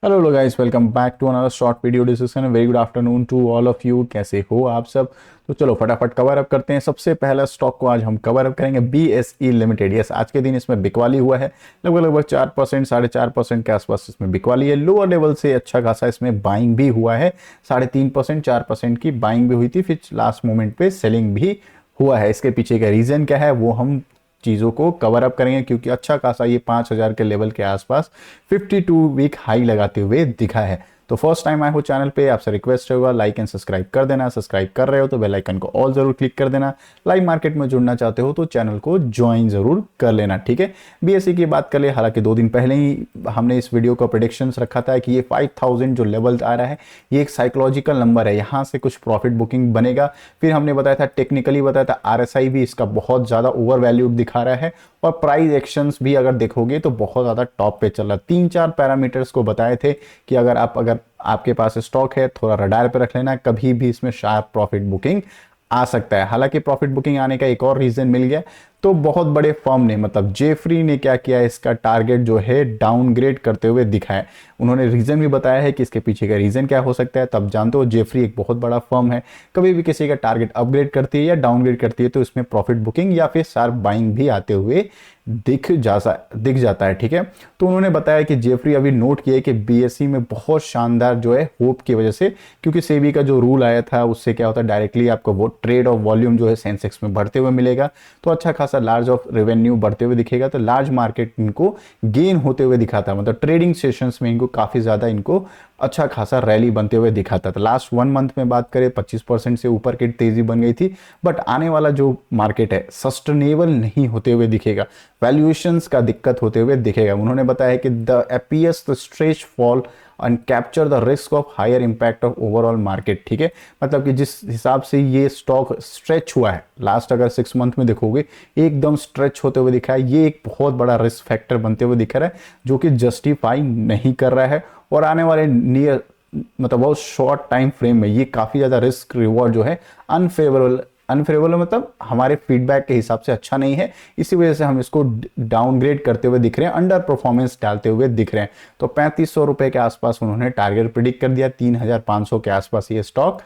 Hello लो guys, welcome back to another short video discussion. Very good afternoon to all of you. कैसे हो आप सब? तो चलो फटाफट कवर अप करते हैं। सबसे पहला स्टॉक को आज हम कवर अप करेंगे, BSE लिमिटेड। यस, आज के दिन इसमें बिकवाली हुआ है। लगभग लगभग 4%, 4.5% के आसपास इसमें बिकवाली है। लोअर लेवल से अच्छा खासा इसमें बाइंग भी हुआ है। 3.5%, 4% की बाइंग भी हुई थी, फिर लास्ट मोमेंट पे सेलिंग भी हुआ है। इसके पीछे का रीजन क्या है वो हम चीज़ों को कवर अप करेंगे, क्योंकि अच्छा खासा ये 5,000 के लेवल के आसपास 52 वीक हाई लगाते हुए दिखा है। तो फर्स्ट टाइम आए हो चैनल पे, आपसे रिक्वेस्ट होगा लाइक एंड सब्सक्राइब कर देना। सब्सक्राइब कर रहे हो तो बेल आइकन को ऑल जरूर क्लिक कर देना। लाइव मार्केट में जुड़ना चाहते हो तो चैनल को ज्वाइन जरूर कर लेना, ठीक है। BSE की बात कर ले, हालांकि 2 दिन पहले ही हमने इस वीडियो का प्रेडिक्शंस रखा था कि ये 5,000 जो लेवल आ रहा है ये एक साइकोलॉजिकल नंबर है, यहाँ से कुछ प्रॉफिट बुकिंग बनेगा। फिर हमने बताया था, टेक्निकली बताया था, RSI भी इसका बहुत ज़्यादा ओवर वैल्यूड दिखा रहा है और प्राइस एक्शंस भी अगर देखोगे तो बहुत ज़्यादा टॉप पे चल रहा है। 3-4 पैरामीटर्स को बताए थे कि अगर आपके पास स्टॉक है, थोड़ा रडार पे रख लेना, कभी भी इसमें शार्प प्रॉफिट बुकिंग आ सकता है। हालांकि प्रॉफिट बुकिंग आने का एक और रीजन मिल गया, तो बहुत बड़े फर्म ने, मतलब जेफरी ने क्या किया, इसका टारगेट जो है डाउनग्रेड करते हुए दिखा है। उन्होंने रीजन भी बताया है कि इसके पीछे का रीजन क्या हो सकता है। तब जानते हो जेफरी एक बहुत बड़ा फर्म है, कभी भी किसी का टारगेट अपग्रेड करती है या डाउनग्रेड करती है तो इसमें प्रॉफिट बुकिंग या फिर शार्प बाइंग भी आते हुए दिख जाता है, ठीक है। तो उन्होंने बताया कि जेफरी अभी नोट किया है कि BSE में बहुत शानदार जो है होप की वजह से, क्योंकि सेबी का जो रूल आया था उससे क्या होता है, डायरेक्टली आपको वो ट्रेड और वॉल्यूम जो है सेंसेक्स में बढ़ते हुए मिलेगा, तो अच्छा खासा लार्ज ऑफ रेवेन्यू बढ़ते हुए दिखेगा। तो लार्ज मार्केट इनको गेन होते हुए दिखाता है, मतलब ट्रेडिंग सेशंस में इनको काफी ज्यादा इनको अच्छा खासा रैली बनते हुए दिखाता था। लास्ट 1 मंथ में बात करें 25% से ऊपर की तेजी बन गई थी। बट आने वाला जो मार्केट है सस्टेनेबल नहीं होते हुए दिखेगा, वैल्यूएशंस का दिक्कत होते हुए दिखेगा। उन्होंने बताया कि the appears the stretch fall and capture the risk of higher impact of overall market, ठीक है। मतलब कि जिस हिसाब से ये स्टॉक स्ट्रेच हुआ है, लास्ट अगर 6 मंथ में देखोगे एकदम स्ट्रेच होते हुए दिखा है, ये एक बहुत बड़ा रिस्क फैक्टर बनते हुए दिख रहा है, जो कि जस्टिफाई नहीं कर रहा है। और आने वाले नियर, मतलब बहुत शॉर्ट टाइम फ्रेम में ये काफी ज्यादा रिस्क रिवॉर्ड जो है अनफेवरेबल अनफेवरेबल मतलब हमारे फीडबैक के हिसाब से अच्छा नहीं है। इसी वजह से हम इसको डाउनग्रेड करते हुए दिख रहे हैं, अंडर परफॉर्मेंस डालते हुए दिख रहे हैं। तो 3500 रुपए के आसपास उन्होंने टारगेट प्रिडिक्ट कर दिया, 3,500 के आसपास ये स्टॉक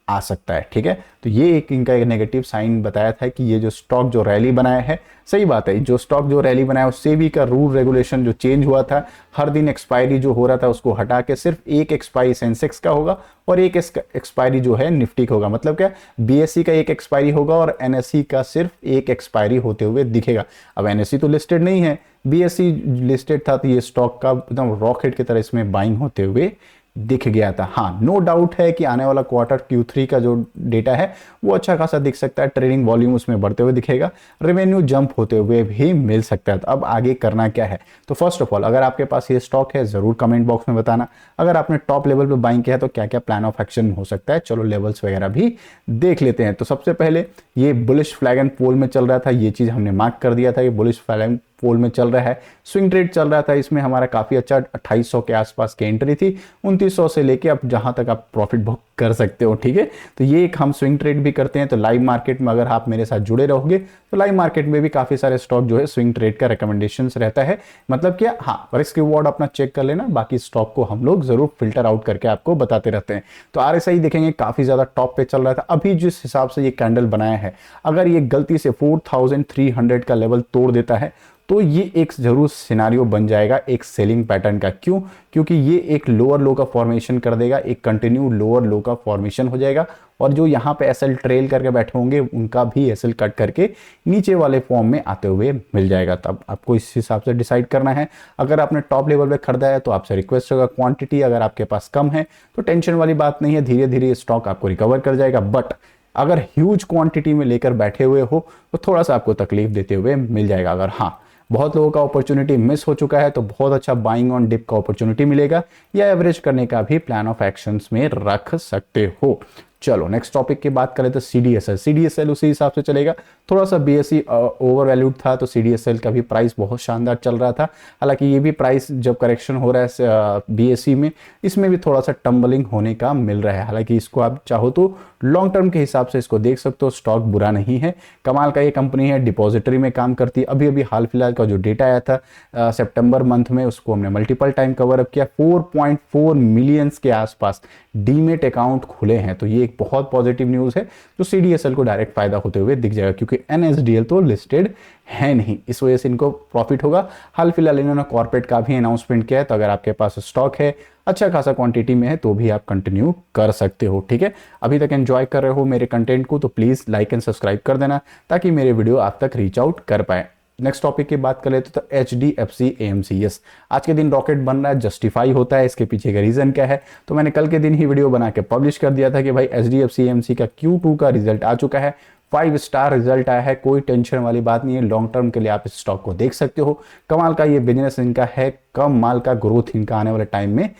आ सकता है, ठीक है। तो ये एक इनका एक नेगेटिव साइन बताया था कि ये जो स्टॉक जो रैली बनाया है, सही बात है, जो स्टॉक जो रैली बनाया उससे भी का रूल रेगुलेशन जो चेंज हुआ था, हर दिन एक्सपायरी जो हो रहा था उसको हटा के सिर्फ एक एक्सपायरी सेंसेक्स का होगा और एक एक्सपायरी जो है निफ्टी का होगा। मतलब क्या, BSE का एक एक्सपायरी होगा और NSE का सिर्फ एक एक्सपायरी होते हुए दिखेगा। अब NSE तो लिस्टेड नहीं है, BSE लिस्टेड था, तो ये स्टॉक का एकदम रॉकेट की तरह इसमें बाइंग होते हुए दिख गया था। हाँ, नो डाउट है कि आने वाला क्वार्टर Q3 का जो डेटा है वो अच्छा खासा दिख सकता है, ट्रेडिंग वॉल्यूम उसमें बढ़ते हुए दिखेगा, रेवेन्यू जंप होते हुए भी मिल सकता है। तो अब आगे करना क्या है, तो फर्स्ट ऑफ ऑल अगर आपके पास ये स्टॉक है जरूर कमेंट बॉक्स में बताना। अगर आपने टॉप लेवल पे बाइंग किया है तो क्या क्या प्लान ऑफ एक्शन हो सकता है, चलो लेवल्स वगैरह भी देख लेते हैं। तो सबसे पहले ये बुलिश फ्लैग एंड पोल में चल रहा था, ये चीज हमने मार्क कर दिया था कि बुलिश फ्लैग एंड पोल में चल रहा है। स्विंग ट्रेड चल रहा था, इसमें हमारा काफी अच्छा 2800 के आसपास की एंट्री थी, 2900 से लेके अब जहां तक आप प्रॉफिट बुक कर सकते हो, ठीक है। तो ये एक हम स्विंग ट्रेड भी करते हैं। तो लाइव मार्केट में अगर आप मेरे साथ जुड़े रहोगे तो लाइव मार्केट में भी काफी सारे स्टॉक जो है स्विंग ट्रेड का रिकमेंडेशंस रहता है। मतलब क्या, हाँ, रिस्क रिवॉर्ड अपना चेक कर लेना, बाकी स्टॉक को हम लोग जरूर फिल्टर आउट करके आपको बताते रहते हैं। तो RSI देखेंगे काफी ज्यादा टॉप पे चल रहा था। अभी जिस हिसाब से ये कैंडल बनाया है, अगर ये गलती से 4300 का लेवल तोड़ देता है तो ये एक जरूर सिनारियो बन जाएगा एक सेलिंग पैटर्न का। क्यों? क्योंकि ये एक लोअर लो का फॉर्मेशन कर देगा, एक कंटिन्यू लोअर लो का फॉर्मेशन हो जाएगा, और जो यहाँ पे SL ट्रेल करके बैठे होंगे उनका भी SL कट करके नीचे वाले फॉर्म में आते हुए मिल जाएगा। तब आपको इस हिसाब से डिसाइड करना है। अगर आपने टॉप लेवल पे खरीदा है तो आपसे रिक्वेस्ट होगा, क्वांटिटी अगर आपके पास कम है तो टेंशन वाली बात नहीं है, धीरे धीरे स्टॉक आपको रिकवर कर जाएगा। बट अगर ह्यूज क्वांटिटी में लेकर बैठे हुए हो तो थोड़ा सा आपको तकलीफ देते हुए मिल जाएगा। अगर हाँ, बहुत लोगों का अपॉर्चुनिटी मिस हो चुका है तो बहुत अच्छा बाइंग ऑन डिप का अपॉर्चुनिटी मिलेगा, या एवरेज करने का भी प्लान ऑफ एक्शंस में रख सकते हो। चलो नेक्स्ट टॉपिक की बात करें तो सीडीएसएल। सीडीएसएल उसी हिसाब से चलेगा, थोड़ा सा बीएसई ओवर वैल्यूड था तो सीडीएसएल का भी प्राइस बहुत शानदार चल रहा था। हालांकि ये भी प्राइस जब करेक्शन हो रहा है बीएसई में, इसमें भी थोड़ा सा टम्बलिंग होने का मिल रहा है। हालांकि इसको आप चाहो तो लॉन्ग टर्म के हिसाब से इसको देख सकते हो, स्टॉक बुरा नहीं है। कमाल का ये कंपनी है, डिपॉजिटरी में काम करती है। अभी अभी हाल फिलहाल का जो डेटा आया था सितंबर मंथ में, उसको हमने मल्टीपल टाइम कवर अप किया। 4.4 मिलियंस के आसपास डीमेट अकाउंट खुले हैं, तो ये एक बहुत पॉजिटिव न्यूज़ है जो सीडीएसएल को डायरेक्ट फायदा होते हुए दिख जाएगा, क्योंकि एनएसडीएल तो लिस्टेड है नहीं, इस वजह से इनको प्रॉफिट होगा। हाल फिलहाल इन्होंने कॉर्पोरेट का भी अनाउंसमेंट किया है, तो अगर आपके पास स्टॉक है अच्छा खासा क्वांटिटी में है तो भी आप कंटिन्यू कर सकते हो। ठीक है, अभी तक एंजॉय कर रहे हो मेरे कंटेंट को तो प्लीज़ लाइक एंड सब्सक्राइब कर देना ताकि मेरे वीडियो आप तक रीच आउट कर पाए। नेक्स्ट टॉपिक की बात कर लेते तो HDFC AMC। यस, आज के दिन रॉकेट बन रहा है, जस्टिफाई होता है, इसके पीछे का रीजन क्या है? तो मैंने कल के दिन ही वीडियो बना के पब्लिश कर दिया था कि भाई HDFC AMC का Q2 का रिजल्ट आ चुका है, 5 स्टार रिजल्ट आया है, कोई टेंशन वाली बात नहीं है। लॉन्ग टर्म के लिए आप इस स्टॉक को देख सकते हो। कमाल का ये बिजनेस इनका है, कम माल का ग्रोथ इनका आने वाले टाइम में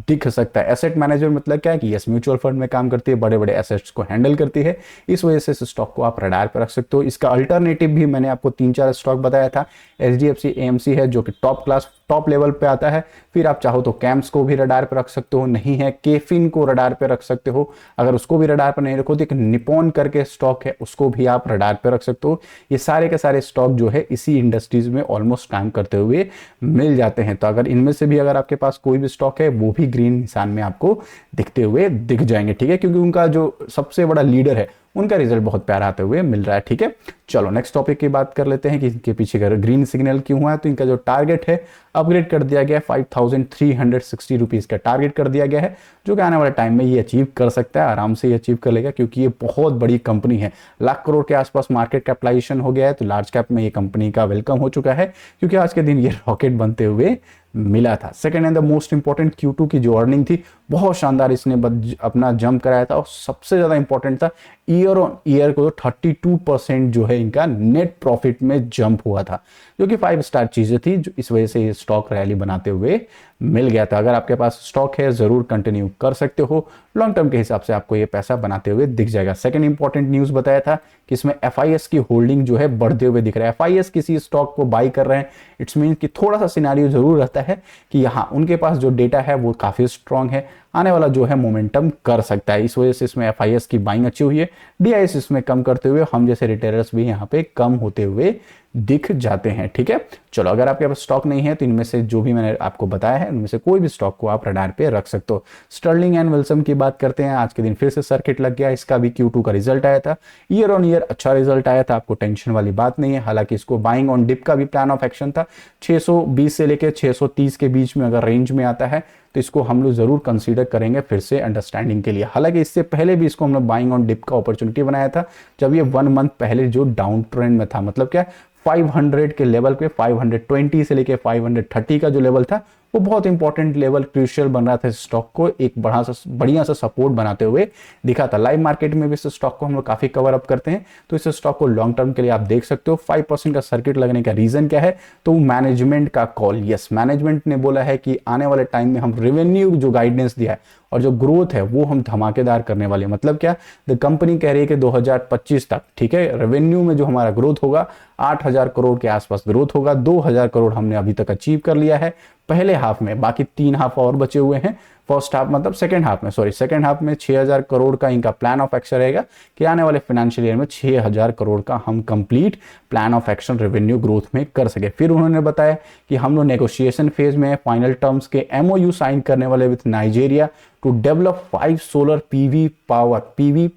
दिख सकता है। एसेट मैनेजर मतलब क्या है कि यस, म्यूचुअल फंड में काम करती है, बड़े बड़े एसेट्स को हैंडल करती है, इस वजह से इस स्टॉक को आप रडार पर रख सकते हो। इसका अल्टरनेटिव भी मैंने आपको 3-4 स्टॉक बताया था। HDFC AMC है जो कि टॉप क्लास टॉप लेवल पे आता है। फिर आप चाहो तो कैम्स को भी रडार पर रख सकते हो, नहीं है केफिन को रडार पर रख सकते हो। अगर उसको भी रडार पर नहीं रखो तो एक निपॉन करके स्टॉक है, उसको भी आप रडार पर रख सकते हो। ये सारे के सारे स्टॉक जो है इसी इंडस्ट्रीज में ऑलमोस्ट काम करते हुए मिल जाते हैं। तो अगर इनमें से भी अगर आपके पास कोई भी स्टॉक है वो भी ग्रीन निशान में आपको दिखते हुए दिख जाएंगे। ठीक है, क्योंकि उनका जो सबसे बड़ा लीडर है उनका रिजल्ट बहुत प्यारा आते हुए मिल रहा है। ठीक है, चलो नेक्स्ट टॉपिक की बात कर लेते हैं कि इनके पीछे का ग्रीन सिग्नल क्यों हुआ है। तो इनका जो टारगेट है अपग्रेड कर दिया गया है, 5360 रुपीज़ का टारगेट कर दिया गया है, जो कि आने वाले टाइम में ये अचीव कर सकता है, आराम से ये अचीव कर लेगा, क्योंकि ये बहुत बड़ी कंपनी है। लाख करोड़ के आसपास मार्केट कैपिटलाइजेशन हो गया है, तो लार्ज कैप में ये कंपनी का वेलकम हो चुका है, क्योंकि आज के दिन ये रॉकेट बनते हुए मिला था। Second and the most important Q2 की जो अर्निंग थी बहुत शानदार इसने अपना जंप कराया था, और सबसे ज्यादा इंपॉर्टेंट था ईयर ऑन ईयर को 32% जो है इनका नेट प्रॉफिट में जंप हुआ था, जो कि 5 स्टार चीजें थी, जो इस वजह से ये स्टॉक रैली बनाते हुए मिल गया था। अगर आपके पास स्टॉक है जरूर कंटिन्यू कर सकते हो, लॉन्ग टर्म के हिसाब से आपको ये पैसा बनाते हुए दिख जाएगा। सेकंड इंपॉर्टेंट न्यूज बताया था कि इसमें FIS की होल्डिंग जो है बढ़ते हुए दिख रहा है। FIS किसी स्टॉक को बाई कर रहे हैं, इट्स मीन कि थोड़ा सा सिनारियो जरूर रहता है कि यहाँ उनके पास जो डेटा है वो काफी स्ट्रांग है, आने वाला जो है मोमेंटम कर सकता है, इस वजह से इसमें FIS की बाइंग अच्छी हुई है। DIS इसमें कम करते हुए हम जैसे रिटेलर्स भी यहाँ पे कम होते हुए दिख जाते हैं। ठीक है, चलो अगर आपके पास स्टॉक नहीं है तो इनमें से जो भी मैंने आपको बताया है उनमें से कोई भी स्टॉक को आप रडार पे रख सकते हो। स्टर्लिंग एंड विल्सन की बात करते हैं, आज के दिन फिर से सर्किट लग गया, इसका भी Q2 का रिजल्ट आया था, ईयर ऑन ईयर अच्छा रिजल्ट आया था, आपको टेंशन वाली बात नहीं है। हालांकि इसको बाइंग ऑन डिप का भी प्लान ऑफ एक्शन था, 620 से लेकर 630 के बीच में अगर रेंज में आता है तो इसको हम लोग जरूर कंसीडर करेंगे फिर से अंडरस्टैंडिंग के लिए। हालांकि इससे पहले भी इसको हमने बाइंग ऑन डिप का अपॉर्चुनिटी बनाया था, जब ये 1 मंथ पहले जो डाउन ट्रेंड में था, मतलब क्या 500 के लेवल पे 520 से लेके 530 का जो लेवल था वो बहुत इंपॉर्टेंट लेवल क्रूशियल बन रहा था स्टॉक को एक बढ़िया सा सपोर्ट बनाते हुए दिखा था। लाइव मार्केट में भी इस स्टॉक को हम लोग काफी कवर अप करते हैं, तो इस स्टॉक को लॉन्ग टर्म के लिए आप देख सकते हो। 5% का सर्किट लगने का रीजन क्या है, तो मैनेजमेंट का कॉल। यस, मैनेजमेंट ने बोला है कि आने वाले टाइम में हम रेवेन्यू जो गाइडेंस दिया है और जो ग्रोथ है वो हम धमाकेदार करने वाले हैं। मतलब क्या, द कंपनी कह रही है कि 2025 तक, ठीक है, रेवेन्यू में जो हमारा ग्रोथ होगा 8000 करोड़ के आसपास ग्रोथ होगा। 2000 करोड़ हमने अभी तक अचीव कर लिया है पहले हाफ में, बाकी 3 हाफ और बचे हुए हैं। फर्स्ट हाफ मतलब सेकंड हाफ में 6000 करोड़ का इनका प्लान ऑफ एक्शन रहेगा कि आने वाले फाइनेंशियल ईयर में 6000 करोड़ का हम complete plan of action revenue growth में कर सके। फिर उन्होंने बताया कि हम लोग नेगोशिएशन फेज में फाइनल टर्म्स के MOU साइन करने वाले with Nigeria to develop 5 solar PV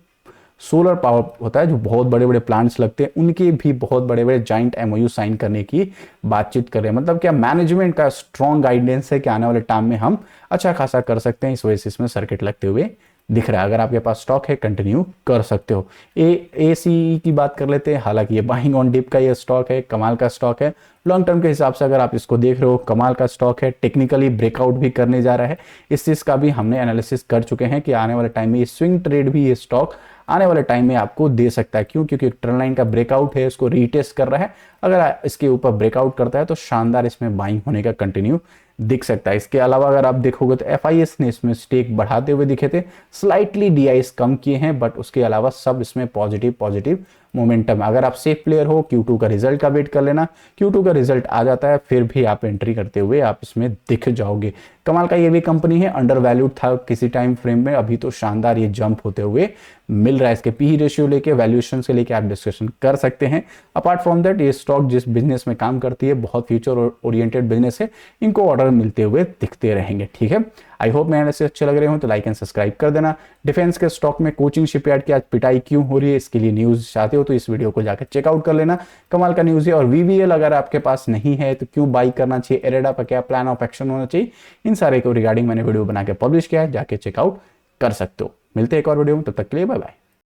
solar power होता है जो बहुत बड़े बड़े प्लांट्स लगते हैं, उनके भी बहुत बड़े बड़े जॉइंट MOU साइन करने की बातचीत कर रहे हैं। मतलब क्या, मैनेजमेंट का स्ट्रॉन्ग गाइडेंस है कि आने वाले टाइम में हम अच्छा खासा कर सकते हैं, इस वजह से इसमें सर्किट लगते हुए दिख रहा है। अगर आपके पास स्टॉक है कंटिन्यू कर सकते हो। ACE की बात कर लेते हैं, हालांकि ये बाइंग ऑन डिप का ये स्टॉक है, कमाल का स्टॉक है। लॉन्ग टर्म के हिसाब से अगर आप इसको देख रहे हो, कमाल का स्टॉक है, टेक्निकली ब्रेकआउट भी करने जा रहा है, इस चीज का भी हमने एनालिसिस कर चुके हैं कि आने वाले टाइम में ये स्विंग ट्रेड भी ये स्टॉक आने वाले टाइम में आपको दे सकता है। क्यों? क्योंकि ट्रेंड लाइन का ब्रेकआउट है, इसको रीटेस्ट कर रहा है, अगर इसके ऊपर ब्रेकआउट करता है तो शानदार इसमें बाइंग होने का कंटिन्यू दिख सकता है। इसके अलावा अगर आप देखोगे तो FIS ने इसमें स्टेक बढ़ाते हुए दिखे थे, स्लाइटली DIs कम किए हैं, बट उसके अलावा सब इसमें पॉजिटिव पॉजिटिव मोमेंटम। अगर आप सेफ प्लेयर हो, Q2 का रिजल्ट का वेट कर लेना, Q2 का रिजल्ट आ जाता है फिर भी आप एंट्री करते हुए आप इसमें दिख जाओगे। कमाल का ये भी कंपनी है, अंडर वैल्यूड था किसी टाइम फ्रेम में, अभी तो शानदार ये जंप होते हुए मिल रहा है। इसके PE रेशियो लेके, वैल्यूएशन से लेके आप डिस्कशन कर सकते हैं। अपार्ट फ्रॉम दैट ये स्टॉक जिस बिजनेस में काम करती है बहुत फ्यूचर ओरिएंटेड बिजनेस है, इनको ऑर्डर मिलते हुए दिखते रहेंगे। ठीक है, आई होप मेरे से अच्छे लग रहे हो तो लाइक एंड सब्सक्राइब कर देना। डिफेंस के स्टॉक में कोचिंग शिपयार्ड की आज पिटाई क्यों हो रही है, इसके लिए न्यूज चाहते हो तो इस वीडियो को जाकर चेकआउट कर लेना, कमाल का न्यूज है। और VVL अगर आपके पास नहीं है तो क्यों बाई करना चाहिए, इरेडा पर क्या प्लान ऑफ एक्शन होना चाहिए, इन सारे को रिगार्डिंग मैंने वीडियो बना के पब्लिश किया है, जाके चेकआउट कर सकते हो। मिलते हैं एक और वीडियो में, तब तक के लिए बाय बाय।